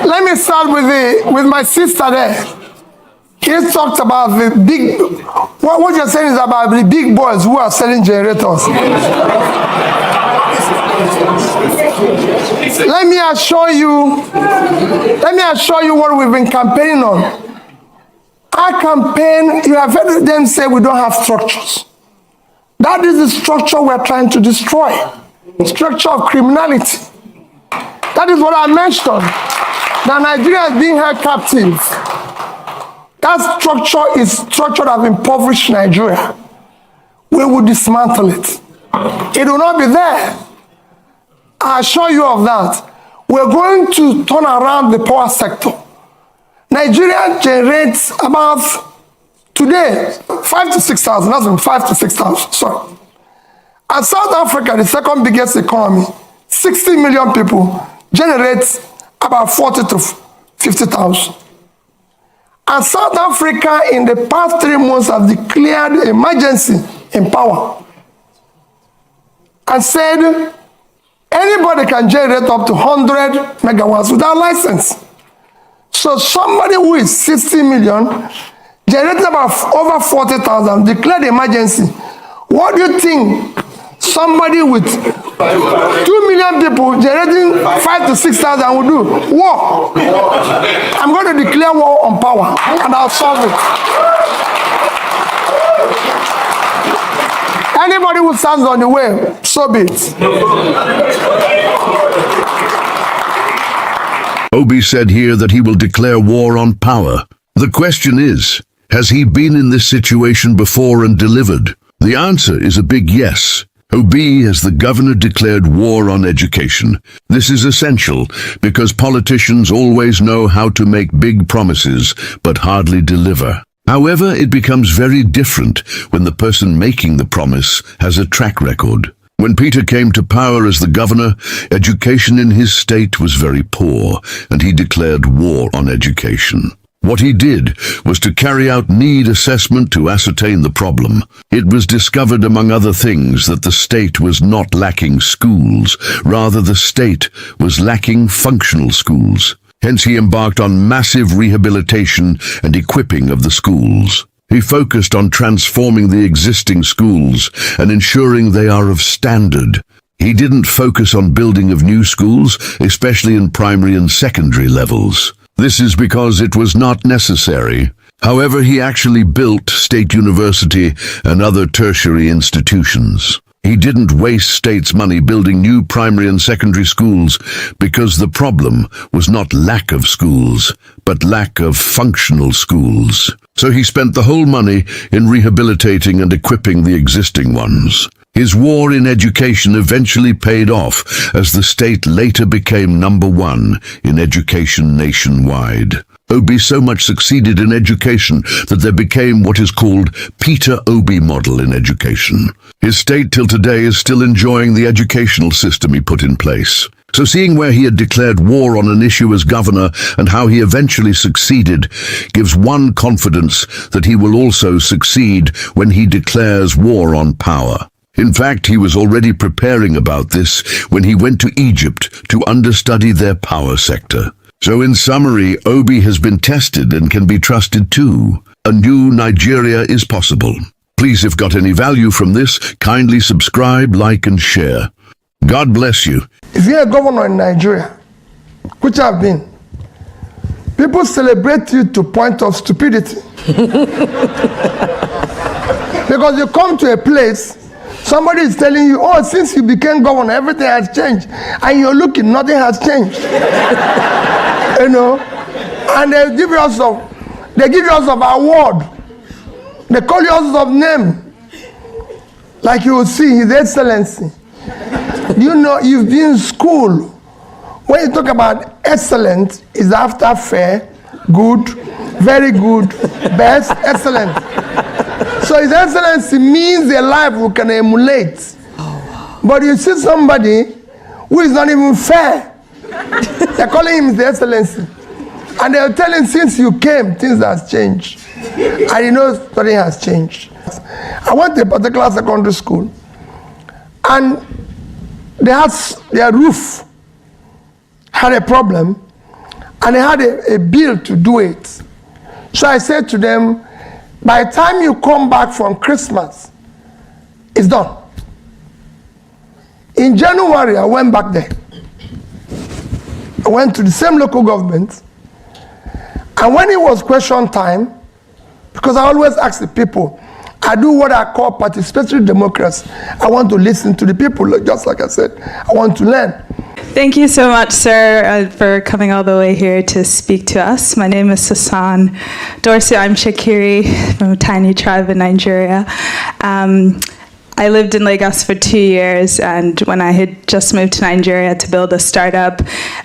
Let me start with my sister there. He talked about the big, what you're saying is about the big boys who are selling generators. Let me assure you what we've been campaigning on. Our campaign, you have heard them say we don't have structures. That is the structure we're trying to destroy. Structure of criminality. That is what I mentioned. That Nigeria is being held captive. That structure is structure that have impoverished Nigeria. We will dismantle it. It will not be there. I assure you of that. We're going to turn around the power sector. Nigeria generates about, today, 5,000 to 6,000. That's been 5,000 to 6,000, sorry. And South Africa, the second biggest economy, 60 million people, generates about 40,000 to 50,000. And South Africa, in the past 3 months, have declared emergency in power and said anybody can generate up to 100 megawatts without license. So somebody who is 60 million, generating about over 40,000, declared emergency. What do you think somebody with 2 million people generating 5,000 to 6,000 will do? War. I'm going to declare war on power and I'll solve it. Anybody who stands on the way, so be it. Obi said here that he will declare war on power. The question is, has he been in this situation before and delivered? The answer is a big yes. Obi, as the governor, declared war on education. This is essential because politicians always know how to make big promises but hardly deliver. However, it becomes very different when the person making the promise has a track record. When Peter came to power as the governor, education in his state was very poor, and he declared war on education. What he did was to carry out need assessment to ascertain the problem. It was discovered, among other things, that the state was not lacking schools. Rather, the state was lacking functional schools. Hence, he embarked on massive rehabilitation and equipping of the schools. He focused on transforming the existing schools and ensuring they are of standard. He didn't focus on building of new schools, especially in primary and secondary levels. This is because it was not necessary. However, he actually built State University and other tertiary institutions. He didn't waste state's money building new primary and secondary schools because the problem was not lack of schools, but lack of functional schools. So he spent the whole money in rehabilitating and equipping the existing ones. His war in education eventually paid off as the state later became #1 in education nationwide. Obi so much succeeded in education that there became what is called Peter Obi model in education. His state till today is still enjoying the educational system he put in place. So seeing where he had declared war on an issue as governor and how he eventually succeeded gives one confidence that he will also succeed when he declares war on power. In fact, he was already preparing about this when he went to Egypt to understudy their power sector. So in summary, Obi has been tested and can be trusted too. A new Nigeria is possible. Please, if got any value from this, kindly subscribe, like and share. God bless you. If you're a governor in Nigeria, which I've been, people celebrate you to point of stupidity. Because you come to a place, somebody is telling you, oh, since you became governor, everything has changed. And you're looking, nothing has changed. You know? And they give you us of award. They call you us of name. Like you will see, His Excellency. You know, you've been in school. When you talk about excellent, is after fair, good, very good, best, excellent. So His Excellency means a life we can emulate. But you see somebody who is not even fair. They're calling him His Excellency. And they're telling since you came, things have changed. And you know nothing has changed. I went to a particular secondary school. And their roof had a problem. and they had a bill to do it. So I said to them, by the time you come back from Christmas, it's done. In January, I went back there. I went to the same local government, and when it was question time, because I always ask the people, I do what I call participatory democracy. I want to listen to the people, just like I said, I want to learn. Thank you so much, sir, for coming all the way here to speak to us. My name is Sasan Dorsey. I'm Shakiri from a tiny tribe in Nigeria. I lived in Lagos for 2 years, and when I had just moved to Nigeria to build a startup,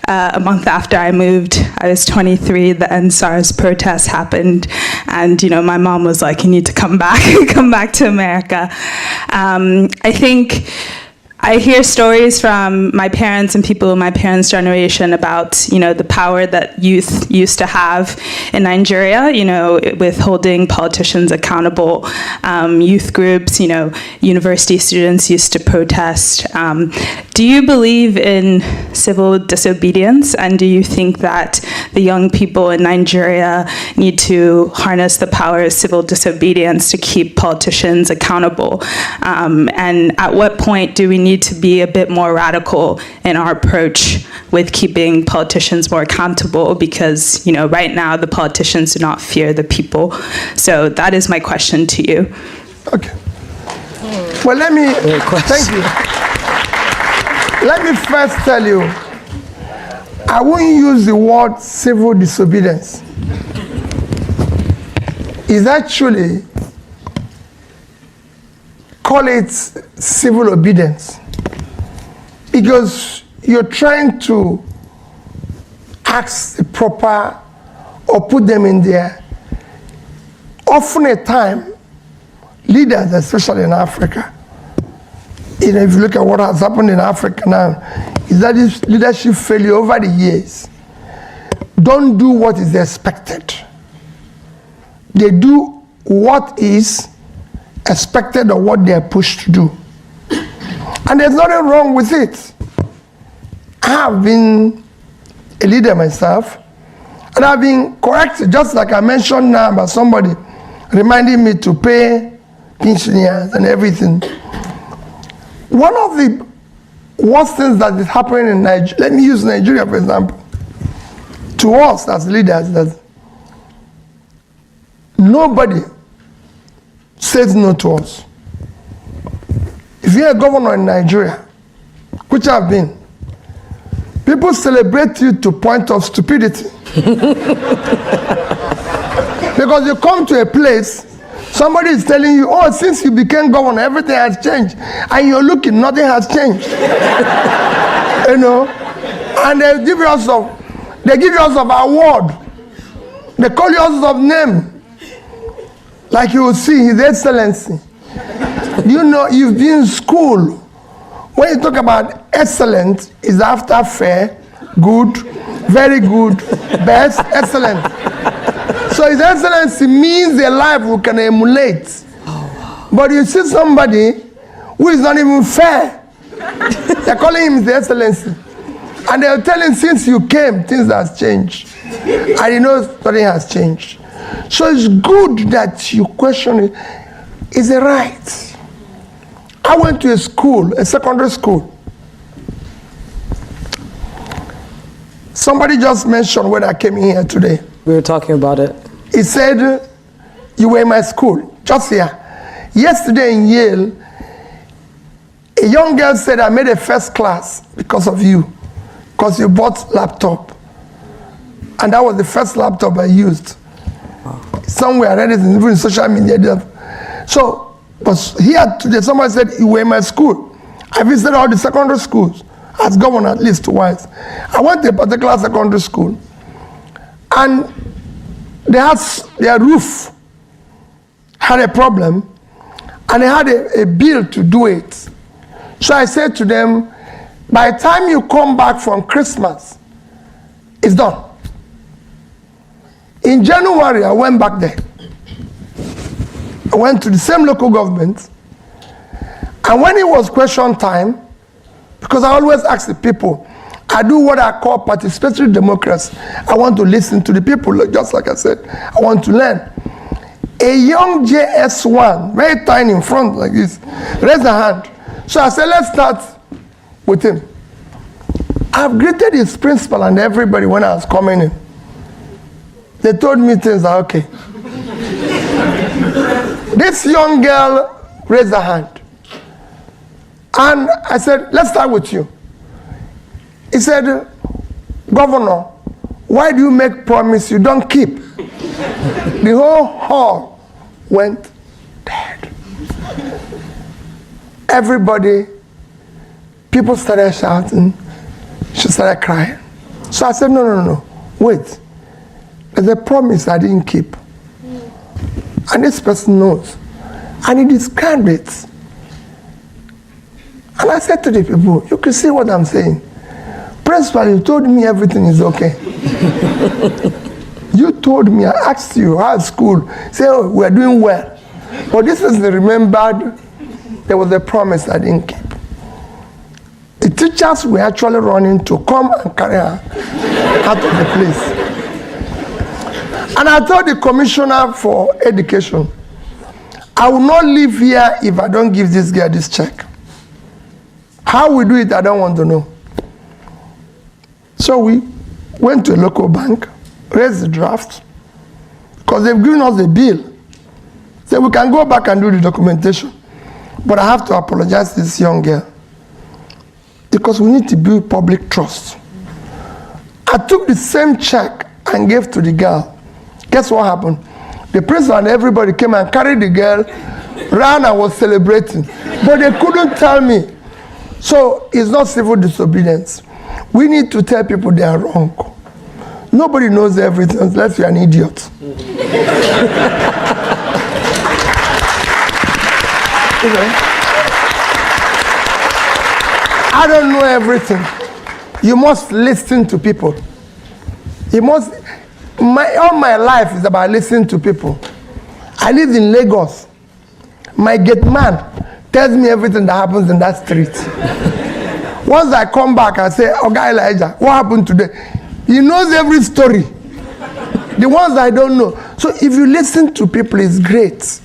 a month after I moved, I was 23, the NSARS protests happened, and my mom was like, you need to come back, come back to America. I think I hear stories from my parents and people in my parents' generation about, the power that youth used to have in Nigeria, with holding politicians accountable. Youth groups, university students used to protest. Do you believe in civil disobedience? And do you think that the young people in Nigeria need to harness the power of civil disobedience to keep politicians accountable? And at what point do we need to be a bit more radical in our approach with keeping politicians more accountable? Because, right now the politicians do not fear the people. So that is my question to you. Okay. Well, thank you. Let me first tell you, I won't use the word civil disobedience. It's actually, call it civil obedience. Because you're trying to ask the proper or put them in there. Often at time, leaders, especially in Africa, if you look at what has happened in Africa now, is that this leadership failure over the years don't do what is expected. They do what is expected or what they are pushed to do. And there's nothing wrong with it. I have been a leader myself, and I've been corrected, just like I mentioned now by somebody reminding me to pay pensioners and everything. One of the worst things that is happening in Nigeria, let me use Nigeria for example, to us as leaders, that nobody says no to us. If you're a governor in Nigeria, which I've been, people celebrate you to point of stupidity. Because you come to a place, somebody is telling you, oh, since you became governor, everything has changed. And you're looking, nothing has changed. And they give you us of award. They call you us of name. Like you will see, His Excellency. You've been in school. When you talk about excellent, is after fair, good, very good, best, excellent. So His Excellency means a life we can emulate. But you see somebody who is not even fair. They're calling him His Excellency. And they'll tell him, since you came, things have changed. And he knows nothing has changed. So it's good that you question it. Is it right? I went to a school, a secondary school. Somebody just mentioned when I came in here today. We were talking about it. He said, you were in my school, just here. Yesterday in Yale, a young girl said, I made a first class because of you, because you bought laptop. And that was the first laptop I used. Somewhere I read it, even in social media. So, but here today, somebody said, you were in my school. I visited all the secondary schools, as governor at least twice. I went to a particular secondary school, and their roof had a problem, and they had a bill to do it. So I said to them, by the time you come back from Christmas, it's done. In January, I went back there. I went to the same local government, and when it was question time, because I always ask the people, I do what I call participatory democracy. I want to listen to the people, just like I said. I want to learn. A young JS1, very tiny in front like this, raised a hand. So I said, let's start with him. I've greeted his principal and everybody when I was coming in. They told me things are okay. This young girl raised her hand. And I said, let's start with you. He said, Governor, why do you make promise you don't keep? The whole hall went dead. Everybody, people started shouting. She started crying. So I said, no, wait. There's a promise I didn't keep. And this person knows. And he described it. And I said to the people, you can see what I'm saying. Principal, you told me everything is okay. You told me, I asked you, how at school? Say, oh, we're doing well. But this is remembered, there was a promise I didn't keep. The teachers were actually running to come and carry her out of the place. And I told the commissioner for education, I will not live here if I don't give this girl this check. How we do it, I don't want to know. So we went to a local bank, raised the draft, because they've given us a bill. So we can go back and do the documentation. But I have to apologize to this young girl, because we need to build public trust. I took the same check and gave to the girl. Guess what happened? The principal and everybody came and carried the girl, ran and was celebrating. But they couldn't tell me. So it's not civil disobedience. We need to tell people they are wrong. Nobody knows everything unless you're an idiot. I don't know everything. You must listen to people. You must. All my life is about listening to people. I live in Lagos. My gate man tells me everything that happens in that street. Once I come back, I say, "Oh, guy Elijah, what happened today?" He knows every story. The ones I don't know. So if you listen to people, it's great.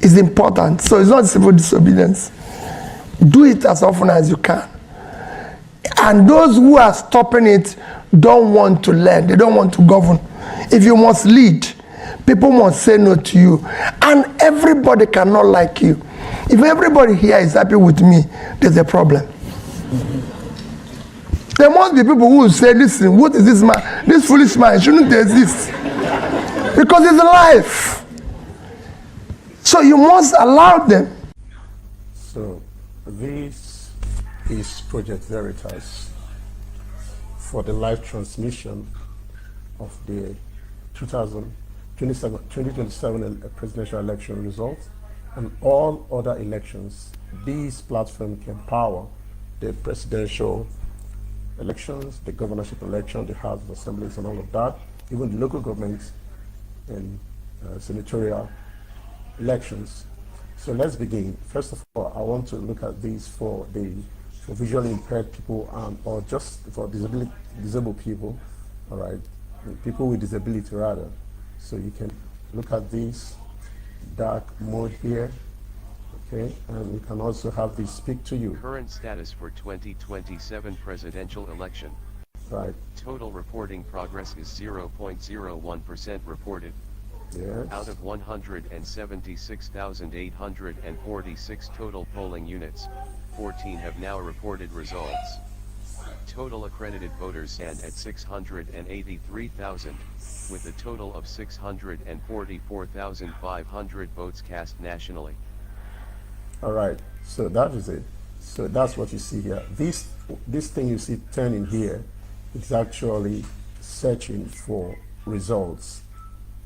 It's important. So it's not civil disobedience. Do it as often as you can. And those who are stopping it don't want to learn. They don't want to govern. If you must lead, people must say no to you. And everybody cannot like you. If everybody here is happy with me, there's a problem. There must be people who will say, listen, what is this man? This foolish man shouldn't exist. Because it's life. So you must allow them. So this is Project Veritas for the live transmission of the 2027 presidential election results and all other elections. This platform can power the presidential elections, the governorship election, the House of Assemblies and all of that, even the local governments and senatorial elections. So let's begin. First of all, I want to look at these for visually impaired people or just for disabled people, all right, people with disability rather. So you can look at this dark mode here, okay, and we can also have this speak to you. Current status for 2027 presidential election. Right. Total reporting progress is 0.01% reported. Yes. Out of 176,846 total polling units, 14 have now reported results. Total accredited voters stand at 683,000, with a total of 644,500 votes cast nationally. All right, so that is it. So that's what you see here. This thing you see turning here is actually searching for results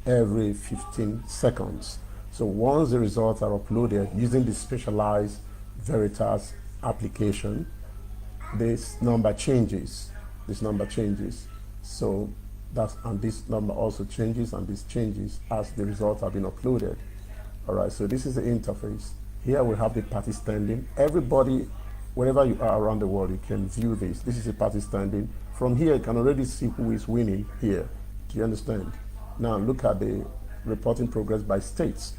every 15 seconds. So once the results are uploaded using the specialized Veritas application, this number changes. So and this number also changes, and this changes as the results have been uploaded. All right, so this is the interface. Here we have the party standing. Everybody wherever you are around the world, you can view this. This is a party standing. From here, you can already see who is winning here. Do you understand? Now look at the reporting progress by states.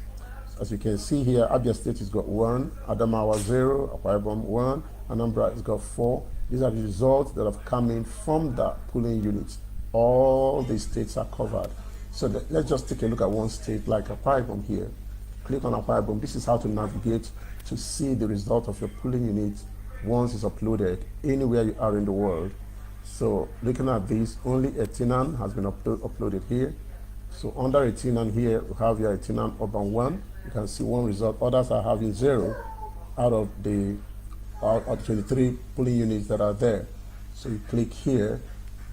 As you can see here, Abia State has got 1, Adamawa 0, Akwa Ibom 1, Anambra has got 4. These are the results that have come in from the polling units. All the states are covered. So let's just take a look at one state like Akwa Ibom here. Click on Akwa Ibom. This is how to navigate to see the result of your polling unit once it's uploaded anywhere you are in the world. So looking at this, only Etinan has been uploaded here. So under Etinan here, we have your Etinan Urban 1. You can see one result. Others are having 0 out of the 23 polling units that are there. So you click here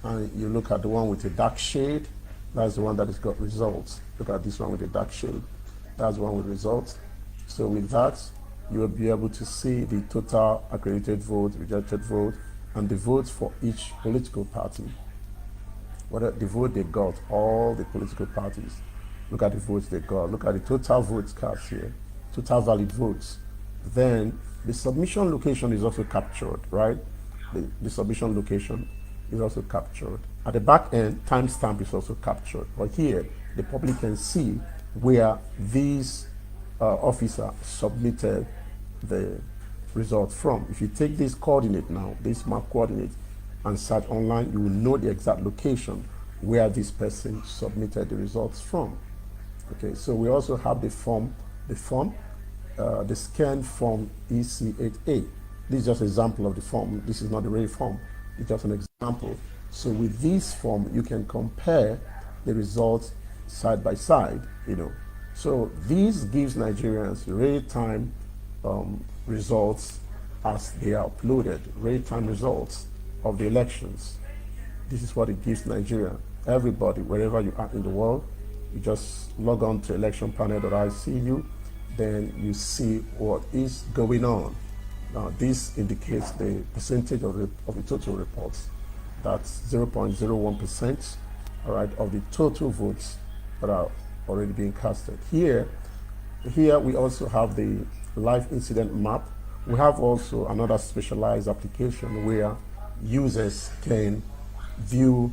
and you look at the one with a dark shade. That's the one that has got results. Look at this one with a dark shade. That's the one with results. So with that, you will be able to see the total accredited vote, rejected vote, and the votes for each political party. What the vote they got, all the political parties. Look at the votes they got. Look at the total votes cast here, total valid votes. Then the submission location is also captured, right? The submission location is also captured. At the back end, timestamp is also captured. But here, the public can see where these officer submitted the result from. If you take this coordinate now, this map coordinate, and search online, you will know the exact location where this person submitted the results from. Okay, so we also have the scanned form EC8A. This is just an example of the form. This is not the real form. It's just an example. So with this form, you can compare the results side by side, So this gives Nigerians real-time results as they are uploaded, real-time results of the elections. This is what it gives Nigeria. Everybody, wherever you are in the world, you just log on to electionpanel.icu, then you see what is going on. Now, this indicates the percentage of the total reports. That's 0.01%, all right, of the total votes that are already being casted. Here we also have the live incident map. We have also another specialized application where users can view